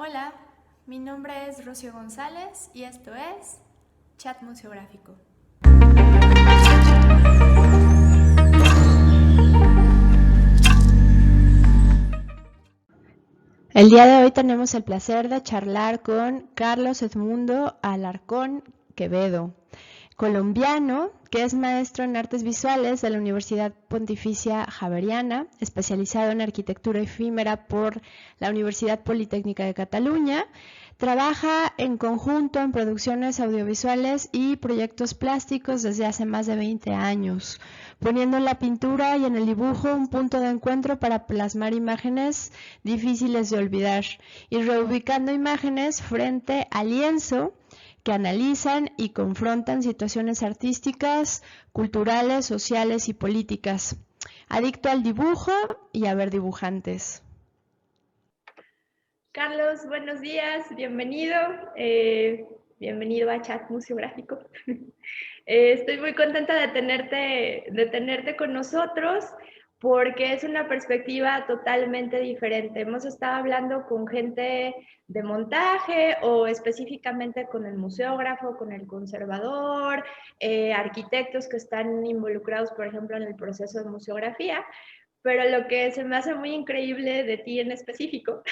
Hola, mi nombre es Rocío González y esto es Chat Museográfico. El día de hoy tenemos el placer de charlar con Carlos Edmundo Alarcón Quevedo, colombiano que es maestro en artes visuales de la Universidad Pontificia Javeriana, especializado en arquitectura efímera por la Universidad Politécnica de Cataluña. Trabaja en conjunto en producciones audiovisuales y proyectos plásticos desde hace más de 20 años, poniendo en la pintura y en el dibujo un punto de encuentro para plasmar imágenes difíciles de olvidar y reubicando imágenes frente al lienzo que analizan y confrontan situaciones artísticas, culturales, sociales y políticas. Adicto al dibujo y a ver dibujantes. Carlos, buenos días, bienvenido. Bienvenido a Chat Museográfico. Estoy muy contenta de tenerte con nosotros porque es una perspectiva totalmente diferente. Hemos estado hablando con gente de montaje o específicamente con el museógrafo, con el conservador, arquitectos que están involucrados, por ejemplo, en el proceso de museografía. Pero lo que se me hace muy increíble de ti en específico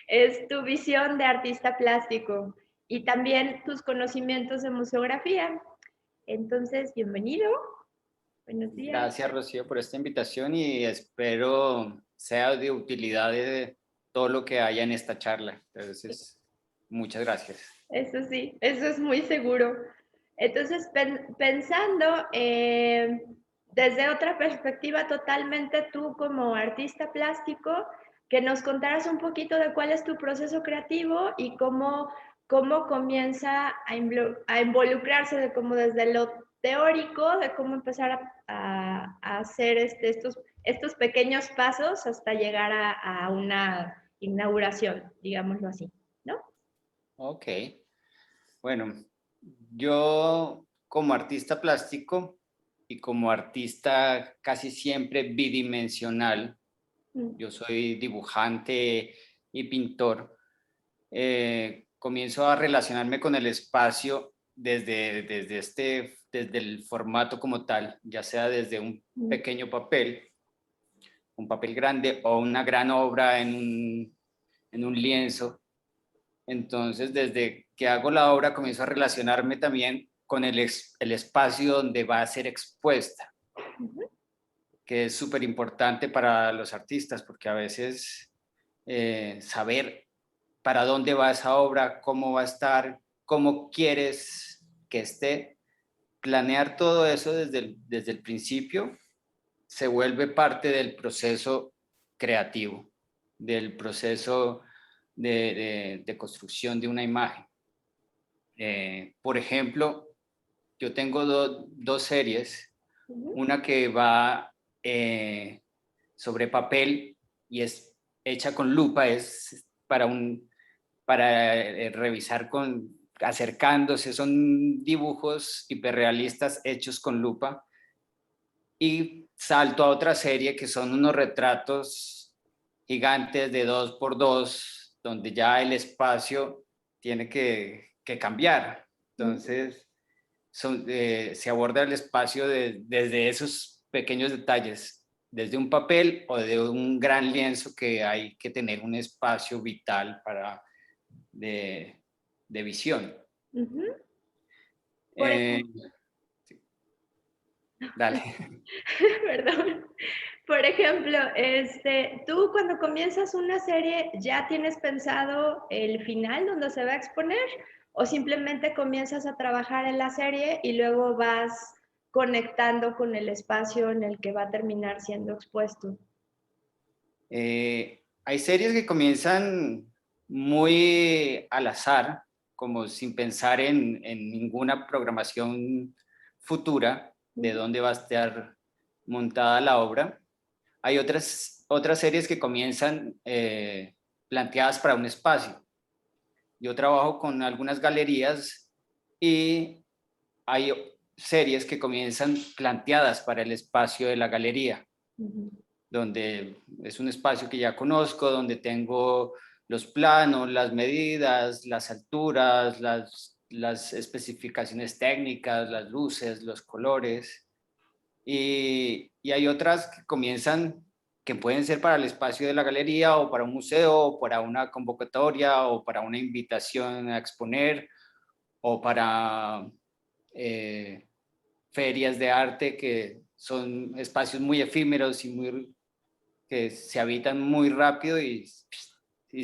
es tu visión de artista plástico y también tus conocimientos de museografía. Entonces, bienvenido. Buenos días. Gracias, Rocío, por esta invitación y espero sea de utilidad de todo lo que haya en esta charla. Entonces, muchas gracias. Eso sí, eso es muy seguro. Entonces, pensando desde otra perspectiva totalmente tú como artista plástico, que nos contaras un poquito de cuál es tu proceso creativo y cómo comienza a involucrarse de como desde lo teórico, de cómo empezar a hacer estos pequeños pasos hasta llegar a una inauguración, digámoslo así, ¿no? Ok, bueno, yo como artista plástico y como artista casi siempre bidimensional, yo soy dibujante y pintor, comienzo a relacionarme con el espacio desde el formato como tal, ya sea desde un pequeño papel, un papel grande o una gran obra en un lienzo. Entonces, desde que hago la obra, comienzo a relacionarme también con el espacio donde va a ser expuesta, que es súper importante para los artistas, porque a veces saber para dónde va esa obra, cómo va a estar, cómo quieres que esté, planear todo eso desde el principio se vuelve parte del proceso creativo, del proceso de construcción de una imagen. Por ejemplo, yo tengo dos series, una que va sobre papel y es hecha con lupa, es para revisar acercándose, son dibujos hiperrealistas hechos con lupa. Y salto a otra serie que son unos retratos gigantes de 2x2, donde ya el espacio tiene que cambiar. Entonces, se aborda el espacio desde esos pequeños detalles, desde un papel o de un gran lienzo que hay que tener un espacio vital de visión. Por ejemplo, Sí. Dale. perdón. Por ejemplo, tú cuando comienzas una serie, ¿ya tienes pensado el final donde se va a exponer? ¿O simplemente comienzas a trabajar en la serie y luego vas conectando con el espacio en el que va a terminar siendo expuesto? Hay series que comienzan muy al azar, como sin pensar en ninguna programación futura de dónde va a estar montada la obra. Hay otras series que comienzan planteadas para un espacio. Yo trabajo con algunas galerías y hay series que comienzan planteadas para el espacio de la galería, donde es un espacio que ya conozco, donde tengo los planos, las medidas, las alturas, las especificaciones técnicas, las luces, los colores. Y hay otras que comienzan, que pueden ser para el espacio de la galería o para un museo, o para una convocatoria o para una invitación a exponer o para ferias de arte, que son espacios muy efímeros y que se habitan muy rápido y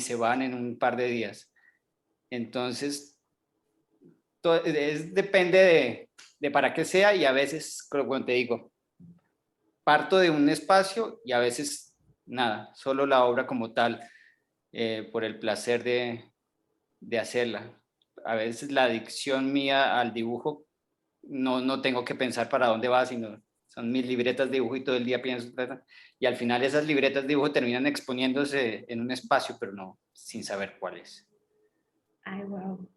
se van en un par de días. Entonces, depende de para qué sea, y a veces, como te digo, parto de un espacio y a veces nada, solo la obra como tal, por el placer de hacerla. A veces la adicción mía al dibujo, no tengo que pensar para dónde va, sino son mis libretas de dibujo y todo el día pienso, y al final esas libretas de dibujo terminan exponiéndose en un espacio, pero no, sin saber cuál es. Ay, wow,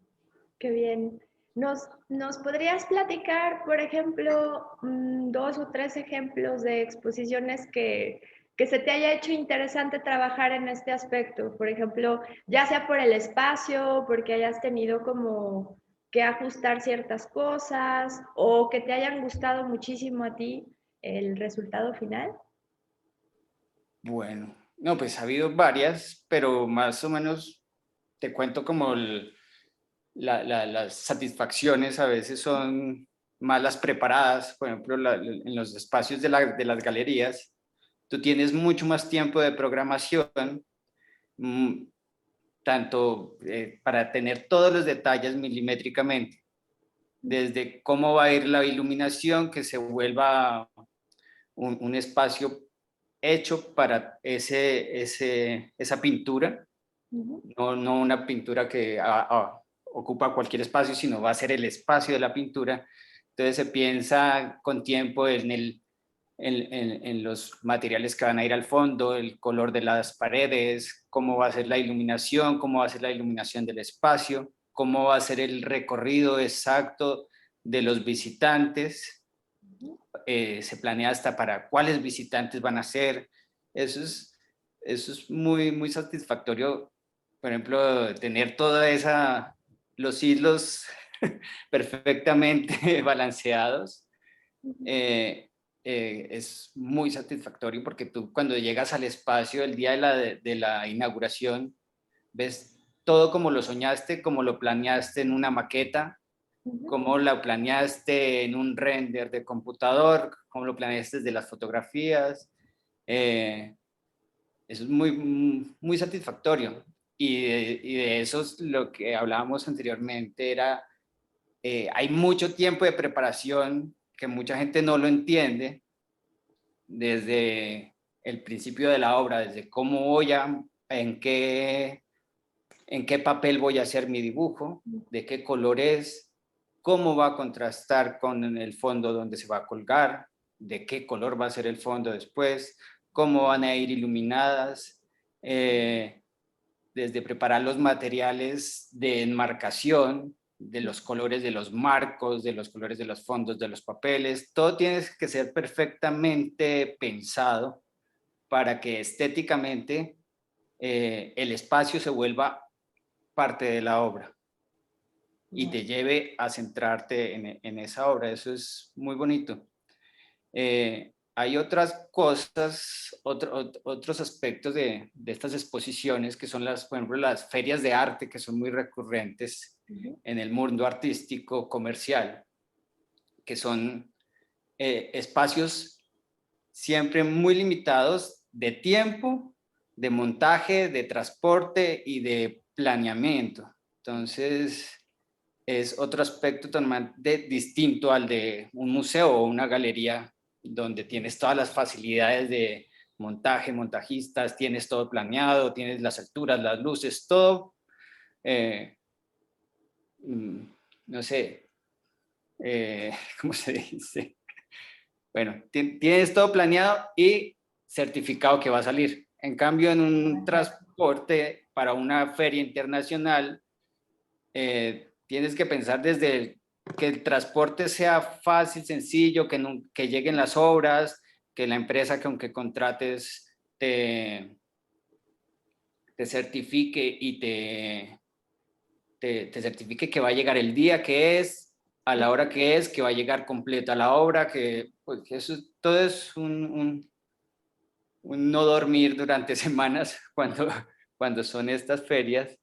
qué bien. ¿Nos podrías platicar, por ejemplo, dos o tres ejemplos de exposiciones que se te haya hecho interesante trabajar en este aspecto? Por ejemplo, ya sea por el espacio, porque hayas tenido como que ajustar ciertas cosas o que te hayan gustado muchísimo a ti el resultado final. Bueno, no, pues ha habido varias, pero más o menos te cuento como las satisfacciones a veces son más las preparadas. Por ejemplo, en los espacios de las galerías, tú tienes mucho más tiempo de programación, mm, tanto para tener todos los detalles milimétricamente, desde cómo va a ir la iluminación, que se vuelva un espacio hecho para esa pintura, no una pintura que ocupa cualquier espacio, sino va a ser el espacio de la pintura. Entonces se piensa con tiempo en los materiales que van a ir al fondo, el color de las paredes, cómo va a ser la iluminación, cómo va a ser la iluminación del espacio, cómo va a ser el recorrido exacto de los visitantes. Se planea hasta para cuáles visitantes van a ser. Eso es muy satisfactorio, por ejemplo, tener los hilos perfectamente balanceados. Es muy satisfactorio porque tú, cuando llegas al espacio el día de la inauguración, ves todo como lo soñaste, como lo planeaste en una maqueta, cómo lo planeaste en un render de computador, cómo lo planeaste desde las fotografías. Eso es muy satisfactorio. Y de eso es lo que hablábamos anteriormente, hay mucho tiempo de preparación que mucha gente no lo entiende, desde el principio de la obra, desde cómo en qué papel voy a hacer mi dibujo, de qué color es, cómo va a contrastar con el fondo donde se va a colgar, de qué color va a ser el fondo después, cómo van a ir iluminadas, desde preparar los materiales de enmarcación, de los colores de los marcos, de los colores de los fondos, de los papeles. Todo tiene que ser perfectamente pensado para que estéticamente el espacio se vuelva parte de la obra y te lleve a centrarte en esa obra. Eso es muy bonito. Hay otras cosas, otros aspectos de estas exposiciones, que son por ejemplo, las ferias de arte, que son muy recurrentes en el mundo artístico comercial, que son espacios siempre muy limitados de tiempo, de montaje, de transporte y de planeamiento. Entonces, es otro aspecto totalmente distinto al de un museo o una galería, donde tienes todas las facilidades de montaje, montajistas, tienes todo planeado, tienes las alturas, las luces, todo, eh, no sé, ¿cómo se dice? Bueno, tienes todo planeado y certificado que va a salir. En cambio, en un transporte para una feria internacional, tienes que pensar desde que el transporte sea fácil, sencillo, que lleguen las obras, que la empresa con que contrates te te certifique y te certifique que va a llegar el día que es, a la hora que es, que va a llegar completa la obra, que, pues, que eso todo es un no dormir durante semanas cuando son estas ferias.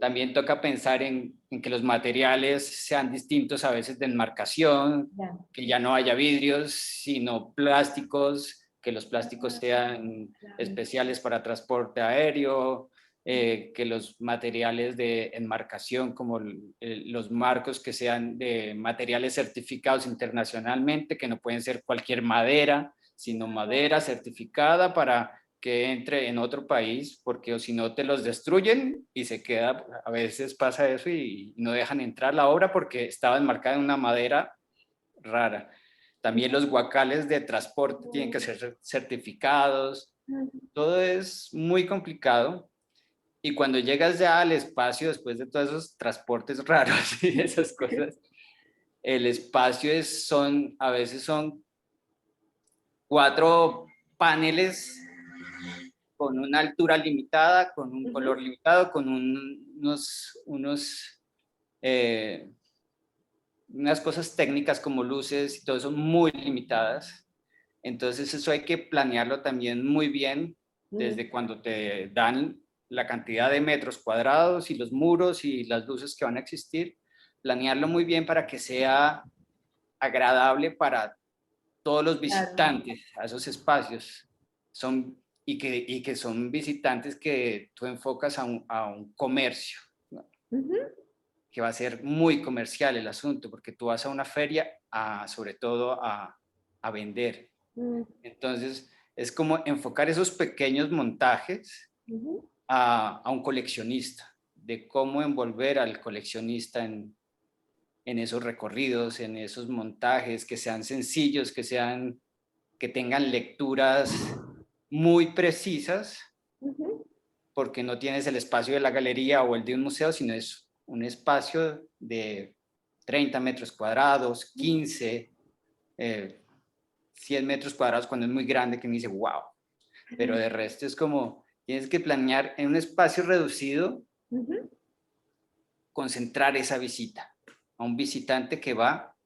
También toca pensar en que los materiales sean distintos a veces de enmarcación, que ya no haya vidrios, sino plásticos, que los plásticos sean especiales para transporte aéreo, que los materiales de enmarcación, como los marcos, que sean de materiales certificados internacionalmente, que no pueden ser cualquier madera, sino madera certificada para que entre en otro país, porque o si no te los destruyen y se queda, a veces pasa eso y no dejan entrar la obra porque estaba enmarcada en una madera rara. También los guacales de transporte tienen que ser certificados. Todo es muy complicado. Y cuando llegas ya al espacio, después de todos esos transportes raros y esas cosas, el espacio a veces son 4 paneles con una altura limitada, con un color limitado, con unas cosas técnicas como luces y todo eso muy limitadas. Entonces eso hay que planearlo también muy bien desde cuando te dan la cantidad de metros cuadrados y los muros y las luces que van a existir, planearlo muy bien para que sea agradable para todos los visitantes a esos espacios. Y que son visitantes que tú enfocas a un comercio, ¿no? Que va a ser muy comercial el asunto, porque tú vas a una feria sobre todo a vender. Entonces, es como enfocar esos pequeños montajes a un coleccionista, de cómo envolver al coleccionista en esos recorridos, en esos montajes, que sean sencillos, que tengan lecturas muy precisas, porque no tienes el espacio de la galería o el de un museo, sino es un espacio de 30 metros cuadrados, 15, 100 metros cuadrados cuando es muy grande, que me dice, wow. Pero de resto es como, tienes que planear en un espacio reducido, concentrar esa visita a un visitante que va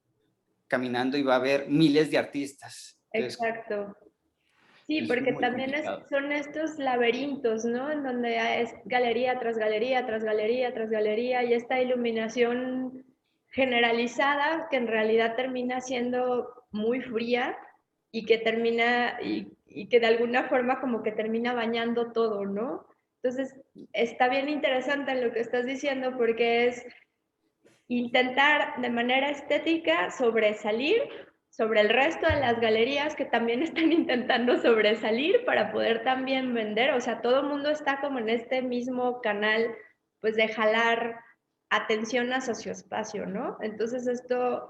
caminando y va a ver miles de artistas. Entonces, Exacto. Sí, es porque muy también complicado. son estos laberintos, ¿no? En donde es galería tras galería, tras galería, tras galería, y esta iluminación generalizada que en realidad termina siendo muy fría y que termina, y que de alguna forma como que termina bañando todo, ¿no? Entonces, está bien interesante lo que estás diciendo porque es intentar de manera estética sobresalir sobre el resto de las galerías que también están intentando sobresalir para poder también vender. O sea, todo el mundo está como en este mismo canal, pues de jalar atención hacia su espacio, ¿no? Entonces esto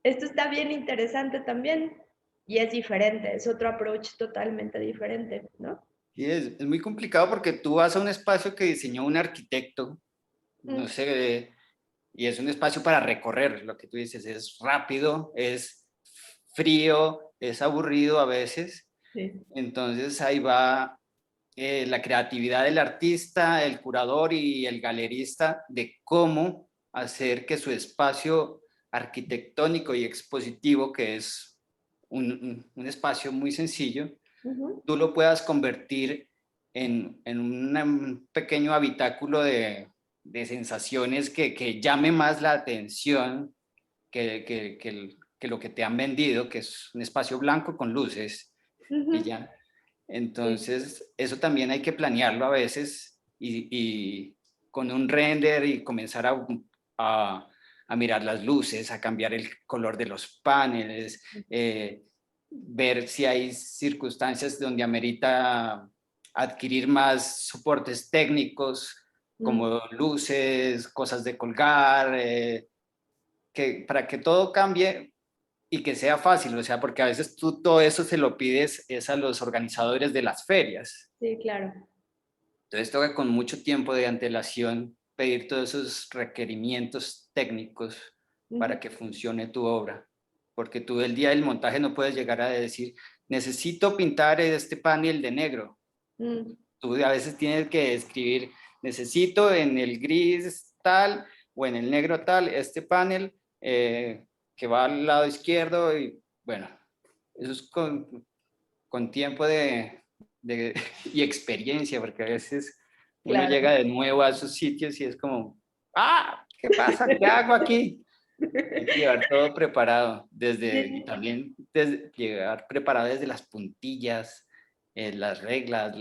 está bien interesante también y es diferente, es otro approach totalmente diferente, ¿no? Y es muy complicado porque tú vas a un espacio que diseñó un arquitecto, no sé, y es un espacio para recorrer, lo que tú dices, es rápido, es frío, es aburrido a veces. Sí. Entonces ahí va la creatividad del artista, el curador y el galerista de cómo hacer que su espacio arquitectónico y expositivo, que es un espacio muy sencillo, tú lo puedas convertir en un pequeño habitáculo de sensaciones que llame más la atención que lo que te han vendido, que es un espacio blanco con luces y ya. Entonces, eso también hay que planearlo a veces y con un render y comenzar a mirar las luces, a cambiar el color de los paneles, ver si hay circunstancias donde amerita adquirir más soportes técnicos como luces, cosas de colgar, para que todo cambie y que sea fácil, o sea, porque a veces tú todo eso se lo pides es a los organizadores de las ferias. Sí, claro. Entonces toca con mucho tiempo de antelación pedir todos esos requerimientos técnicos para que funcione tu obra. Porque tú el día del montaje no puedes llegar a decir, necesito pintar este panel de negro. Tú a veces tienes que escribir, necesito en el gris tal o en el negro tal, este panel que va al lado izquierdo y bueno, eso es con tiempo y experiencia, porque a veces uno Claro. llega de nuevo a esos sitios y es como, ¿qué pasa? ¿Qué hago aquí? Hay que llevar todo preparado, y Sí. también llegar preparado desde las puntillas, las reglas,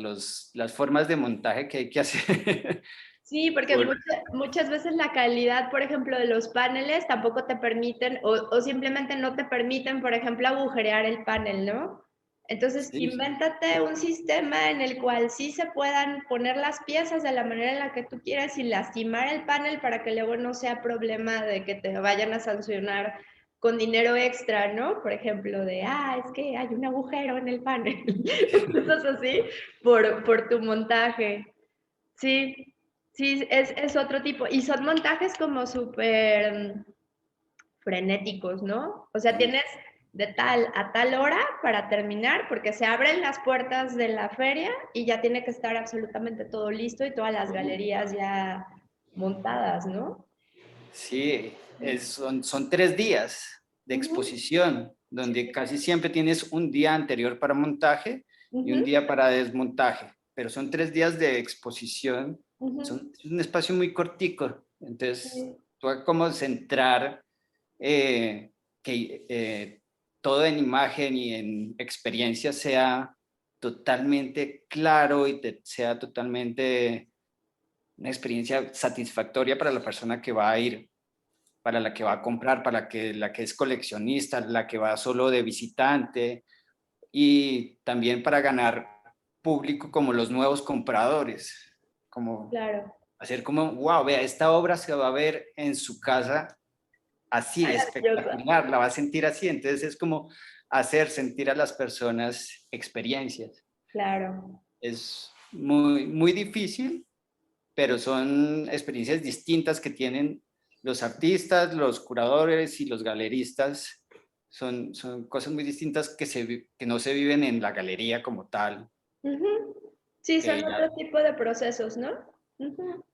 las formas de montaje que hay que hacer. Sí, porque Por- muchas veces la calidad, por ejemplo, de los paneles tampoco te permiten o simplemente no te permiten, por ejemplo, agujerear el panel, ¿no? Entonces, sí, invéntate un sistema en el cual sí se puedan poner las piezas de la manera en la que tú quieras sin lastimar el panel para que luego no sea problema de que te vayan a sancionar con dinero extra, ¿no? Por ejemplo, es que hay un agujero en el panel, cosas así, por tu montaje. Sí, sí, es otro tipo. Y son montajes como súper frenéticos, ¿no? O sea, sí, tienes de tal a tal hora para terminar, porque se abren las puertas de la feria y ya tiene que estar absolutamente todo listo y todas las galerías ya montadas, ¿no? sí, son 3 días de Ujú, exposición, donde sí, casi siempre tienes un día anterior para montaje y un ujú, día para desmontaje, pero son 3 días de exposición, ujú, es un espacio muy cortico, entonces sí, tú vas como centrar que todo en imagen y en experiencia sea totalmente claro y sea totalmente una experiencia satisfactoria para la persona que va a ir, para la que va a comprar, la que es coleccionista, la que va solo de visitante y también para ganar público como los nuevos compradores, como claro. hacer como, wow, vea, esta obra se va a ver en su casa así de Maravillosa. espectacular, la va a sentir así, entonces es como hacer sentir a las personas experiencias. Claro. Es muy, muy difícil, pero son experiencias distintas que tienen los artistas, los curadores y los galeristas. Son cosas muy distintas que no se viven en la galería como tal. Ujú. Sí, son Ya otro tipo de procesos, ¿no? Ujú.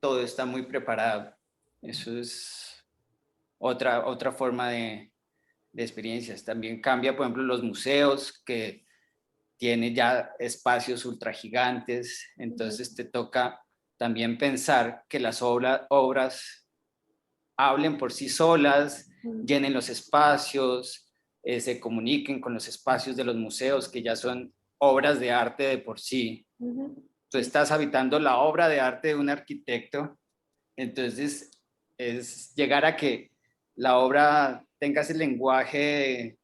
todo está muy preparado. Eso es otra forma de experiencias. También cambia, por ejemplo, los museos que tiene ya espacios ultra gigantes, entonces te toca también pensar que las obras hablen por sí solas, Ujú. llenen los espacios, se comuniquen con los espacios de los museos, que ya son obras de arte de por sí. Ujú. Tú Sí, estás habitando la obra de arte de un arquitecto, entonces es llegar a que la obra tenga ese lenguaje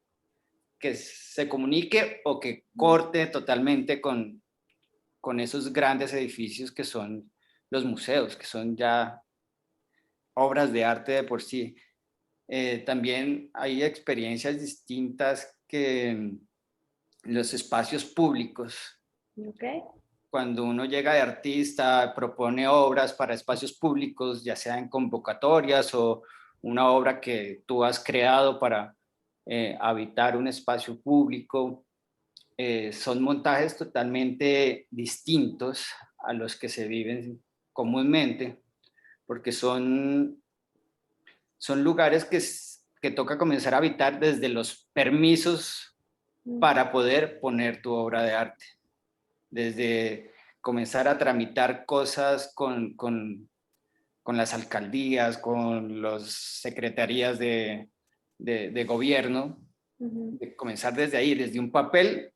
que se comunique o que corte totalmente con esos grandes edificios que son los museos, que son ya obras de arte de por sí. También hay experiencias distintas que en los espacios públicos. ok. Cuando uno llega de artista, propone obras para espacios públicos, ya sea en convocatorias o una obra que tú has creado para habitar un espacio público, son montajes totalmente distintos a los que se viven comúnmente, porque son lugares que toca comenzar a habitar desde los permisos Ujú. para poder poner tu obra de arte, desde comenzar a tramitar cosas con las alcaldías, con las secretarías de gobierno, Ujú. de comenzar desde ahí, desde un papel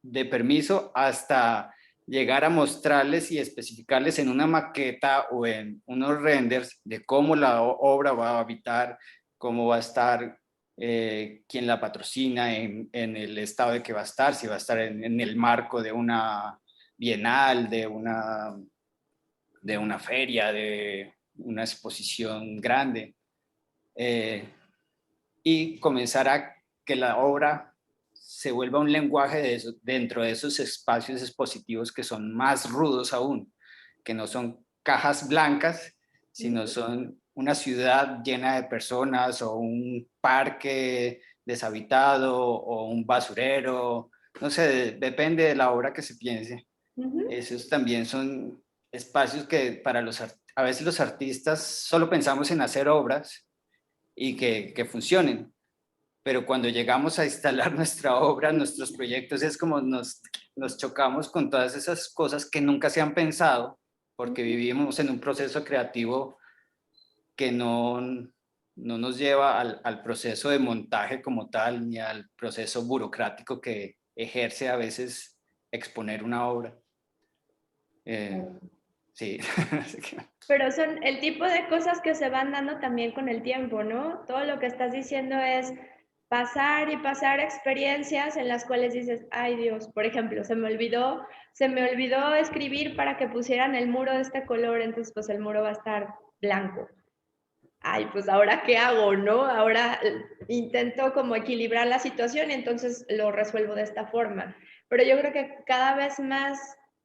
de permiso hasta llegar a mostrarles y especificarles en una maqueta o en unos renders de cómo la obra va a habitar, cómo va a estar, quién la patrocina, en el estado de que va a estar, si va a estar en el marco de una bienal, de una feria, de una exposición grande, eh, y comenzar a que la obra se vuelva un lenguaje dentro de esos espacios expositivos que son más rudos aún, que no son cajas blancas, sino Ujú. son una ciudad llena de personas o un parque deshabitado o un basurero, no sé, depende de la obra que se piense, Esos también son espacios que a veces los artistas solo pensamos en hacer obras y que funcionen, pero cuando llegamos a instalar nuestra obra, nuestros proyectos, es como nos chocamos con todas esas cosas que nunca se han pensado, porque vivimos en un proceso creativo que no nos lleva al proceso de montaje como tal, ni al proceso burocrático que ejerce a veces exponer una obra. Sí. Pero son el tipo de cosas que se van dando también con el tiempo, ¿no? Todo lo que estás diciendo es pasar y pasar experiencias en las cuales dices, ay Dios, por ejemplo, se me olvidó escribir para que pusieran el muro de este color, entonces pues el muro va a estar blanco. Ay, pues ahora qué hago, ¿no? Ahora intento como equilibrar la situación y entonces lo resuelvo de esta forma. Pero yo creo que cada vez más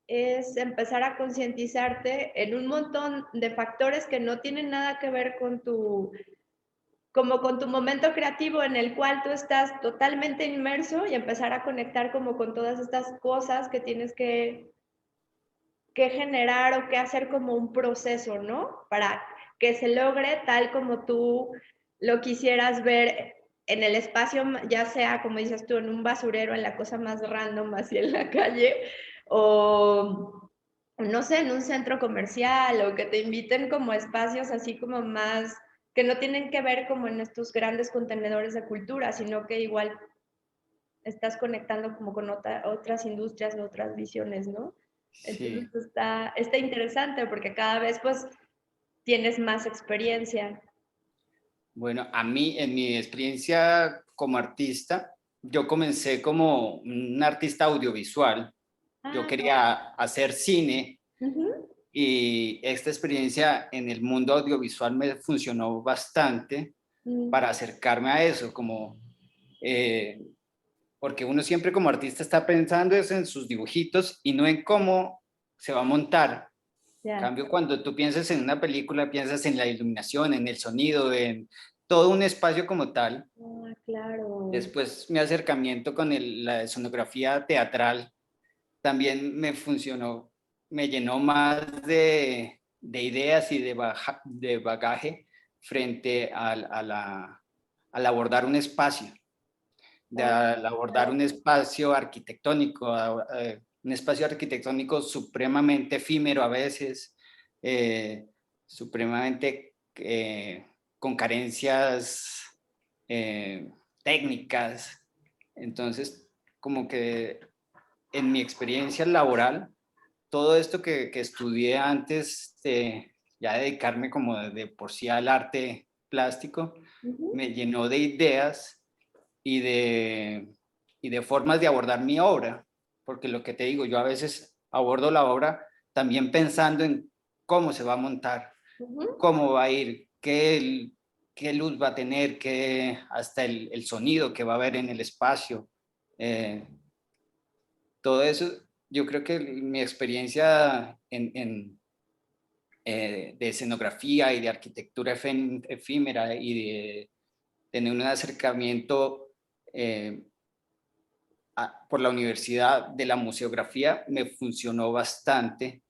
es empezar a concientizarte en un montón de factores que no tienen nada que ver con como con tu momento creativo en el cual tú estás totalmente inmerso y empezar a conectar como con todas estas cosas que tienes que generar o que hacer como un proceso, ¿no? Para que se logre tal como tú lo quisieras ver en el espacio, ya sea, como dices tú, en un basurero, en la cosa más random, así en la calle, o no sé, en un centro comercial, o que te inviten como espacios así como más, que no tienen que ver como en estos grandes contenedores de cultura, sino que igual estás conectando como con otras industrias, otras visiones, ¿no? Entonces Sí. está interesante porque cada vez pues tienes más experiencia. Bueno, a mí, en mi experiencia como artista, yo comencé como un artista audiovisual. Yo Ah, quería hacer cine uh-huh. y esta experiencia en el mundo audiovisual me funcionó bastante para acercarme a eso, como eh, porque uno siempre como artista está pensando es en sus dibujitos y no en cómo se va a montar. En Yeah. cambio, cuando tú piensas en una película, piensas en la iluminación, en el sonido, en todo un espacio como tal. Ah, claro. Después mi acercamiento con la sonografía teatral también me funcionó, me llenó más de ideas y de bagaje frente al abordar un espacio, Ah, al abordar un espacio arquitectónico, un espacio arquitectónico supremamente efímero a veces, supremamente con carencias técnicas. Entonces, como que en mi experiencia laboral, todo esto que estudié antes de ya dedicarme como de por sí al arte plástico, uh-huh. me llenó de ideas y de formas de abordar mi obra, porque lo que te digo, yo a veces abordo la obra también pensando en cómo se va a montar, Uh-huh. cómo va a ir, qué luz va a tener, hasta el sonido que va a haber en el espacio. Eh, Todo eso, yo creo que mi experiencia de escenografía y de arquitectura efímera y de tener un acercamiento eh, por la Universidad de la Museografía me funcionó bastante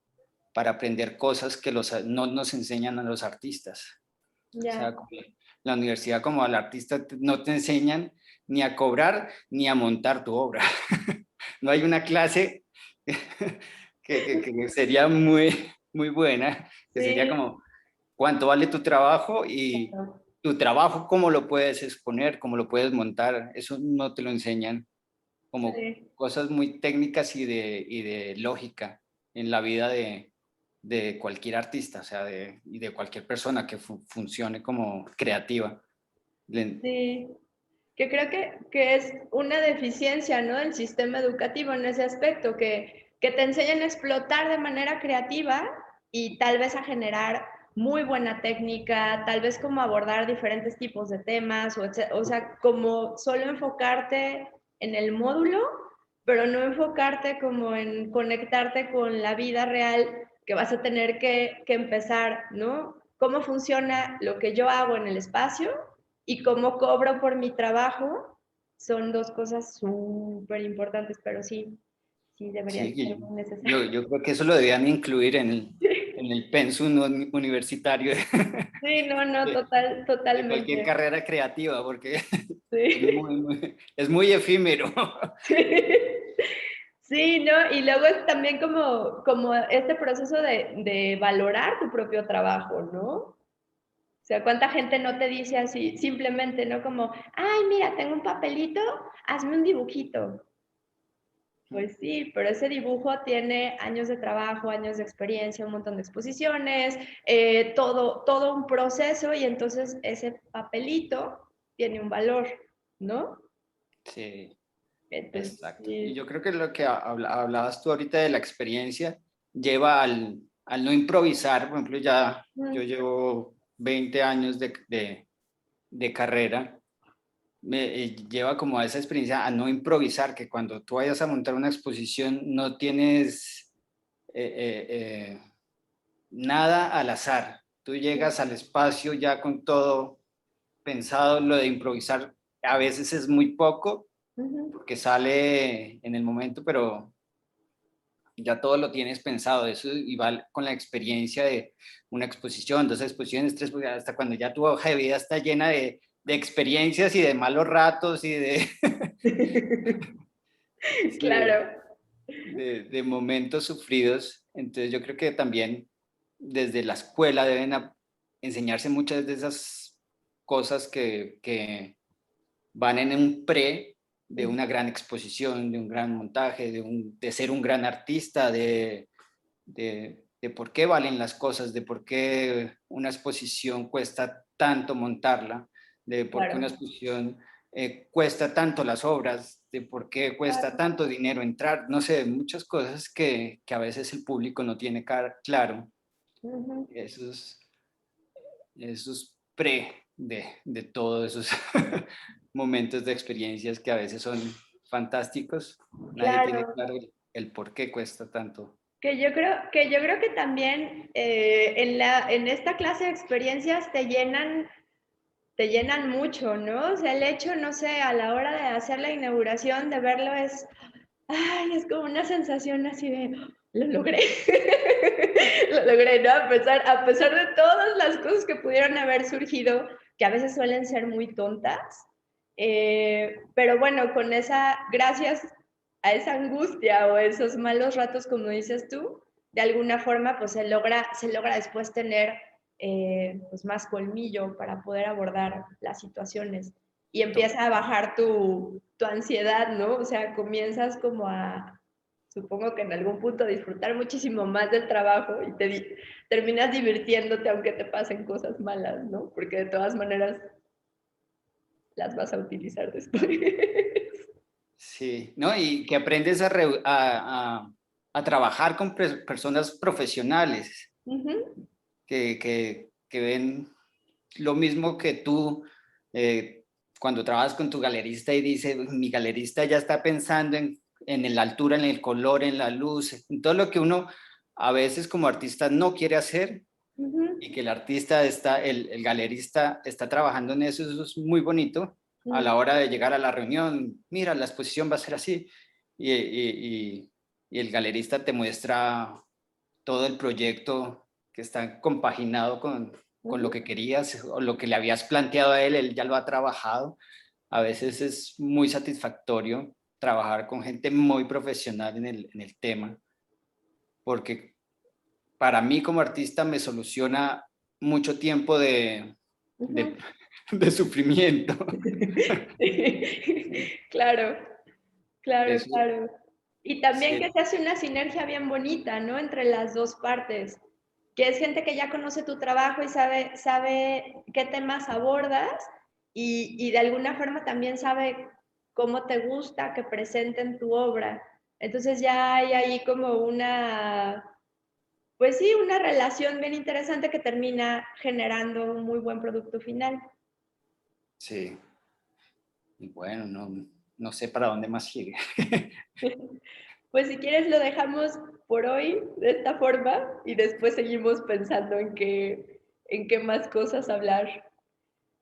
para aprender cosas que no nos enseñan a los artistas. O Ya. sea, como la universidad como al artista no te enseñan ni a cobrar ni a montar tu obra. No hay una clase que sería muy buena, que sería Sí. como cuánto vale tu trabajo y Claro. tu trabajo cómo lo puedes exponer, cómo lo puedes montar. Eso no te lo enseñan, como Sí. cosas muy técnicas y de lógica en la vida de cualquier artista, o sea, y de cualquier persona que funcione como creativa. Sí. Que creo que es una deficiencia, ¿no? Del sistema educativo en ese aspecto, que te enseñan a explotar de manera creativa y tal vez a generar muy buena técnica, tal vez como abordar diferentes tipos de temas, o sea, como solo enfocarte en el módulo, pero no enfocarte como en conectarte con la vida real que vas a tener que empezar, ¿no? ¿Cómo funciona lo que yo hago en el espacio y cómo cobro por mi trabajo? Son dos cosas súper importantes, pero sí, sí debería Sí, ser muy necesario. yo creo que eso lo debían incluir en el pensum universitario Sí, no, no, de, de cualquier totalmente. carrera creativa, porque Sí. es muy efímero. Sí, ¿no? Y luego es también como este proceso de valorar tu propio trabajo, ¿no? O sea, ¿cuánta gente no te dice así, simplemente, ¿no? Como, ay, mira, tengo un papelito, hazme un dibujito. Pues sí, pero ese dibujo tiene años de trabajo, años de experiencia, un montón de exposiciones, todo un proceso y entonces ese papelito tiene un valor, ¿no? Sí, Entonces, exacto. Y sí. yo creo que lo que hablabas tú ahorita de la experiencia lleva al no improvisar. Por ejemplo, ya yo Mm, llevo 20 años de carrera, me lleva como a esa experiencia a no improvisar, que cuando tú vayas a montar una exposición no tienes nada al azar. Tú llegas al espacio ya con todo pensado. Lo de improvisar a veces es muy poco ujú, porque sale en el momento, pero ya todo lo tienes pensado. Eso igual con la experiencia de una exposición, dos exposiciones, tres, hasta cuando ya tu hoja de vida está llena de experiencias y de malos ratos y sí, claro. de momentos sufridos. Entonces yo creo que también desde la escuela deben enseñarse muchas de esas cosas que van en un pre de una gran exposición, de un gran montaje, de ser un gran artista, de por qué valen las cosas, de por qué una exposición cuesta tanto montarla, de por qué una Claro, exposición cuesta tanto las obras, de por qué cuesta claro. tanto dinero entrar, no sé, muchas cosas que a veces el público no tiene claro, Ujú. esos, esos pre de todos esos momentos de experiencias que a veces son fantásticos, nadie tiene Claro. claro el por qué cuesta tanto. Que yo creo que también en esta clase de experiencias te llenan mucho, ¿no? O sea, el hecho, no sé, a la hora de hacer la inauguración, de verlo ay, es como una sensación así de, lo logré, lo logré, ¿no? A pesar de todas las cosas que pudieron haber surgido, que a veces suelen ser muy tontas, pero bueno, gracias a esa angustia o esos malos ratos, como dices tú, de alguna forma, pues se logra después tener pues más colmillo para poder abordar las situaciones y empieza a bajar tu ansiedad, ¿no? O sea, comienzas como supongo que en algún punto, a disfrutar muchísimo más del trabajo y terminas divirtiéndote aunque te pasen cosas malas, ¿no? Porque de todas maneras las vas a utilizar después. Sí, ¿no? Y que aprendes a trabajar con personas profesionales Ujú, que ven lo mismo que tú. Cuando trabajas con tu galerista y dice, mi galerista ya está pensando en la altura, en el color, en la luz, en todo lo que uno a veces como artista no quiere hacer, ujú, y que el galerista está trabajando en eso. Eso es muy bonito a ujú, la hora de llegar a la reunión. Mira, la exposición va a ser así. Y el galerista te muestra todo el proyecto que está compaginado con lo ujú. que querías o lo que le habías planteado a él ya lo ha trabajado. A veces es muy satisfactorio trabajar con gente muy profesional en el tema, porque para mí como artista me soluciona mucho tiempo de, Ujú. de sufrimiento. Claro, claro, Eso, claro. Y también que sí, se hace una sinergia bien bonita, ¿no? Entre las dos partes, que es gente que ya conoce tu trabajo y sabe qué temas abordas y de alguna forma también sabe cómo te gusta que presenten tu obra. Entonces ya hay ahí como pues sí, una relación bien interesante que termina generando un muy buen producto final. sí. Y bueno, no sé para dónde más sigue. Pues si quieres lo dejamos por hoy de esta forma y después seguimos pensando en qué más cosas hablar.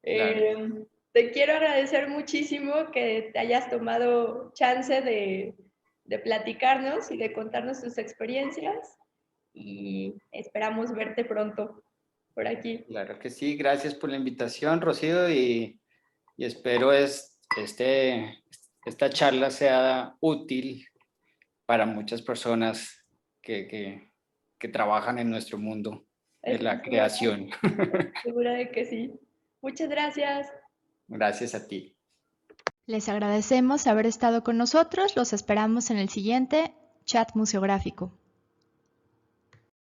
Dale. Te quiero agradecer muchísimo que te hayas tomado chance de platicarnos y de contarnos tus experiencias. Y esperamos verte pronto por aquí. Claro que sí, gracias por la invitación, Rocío, y espero esta charla sea útil para muchas personas que trabajan en nuestro mundo de la creación. Segura de que sí. Muchas gracias. Gracias a ti. Les agradecemos haber estado con nosotros. Los esperamos en el siguiente chat museográfico.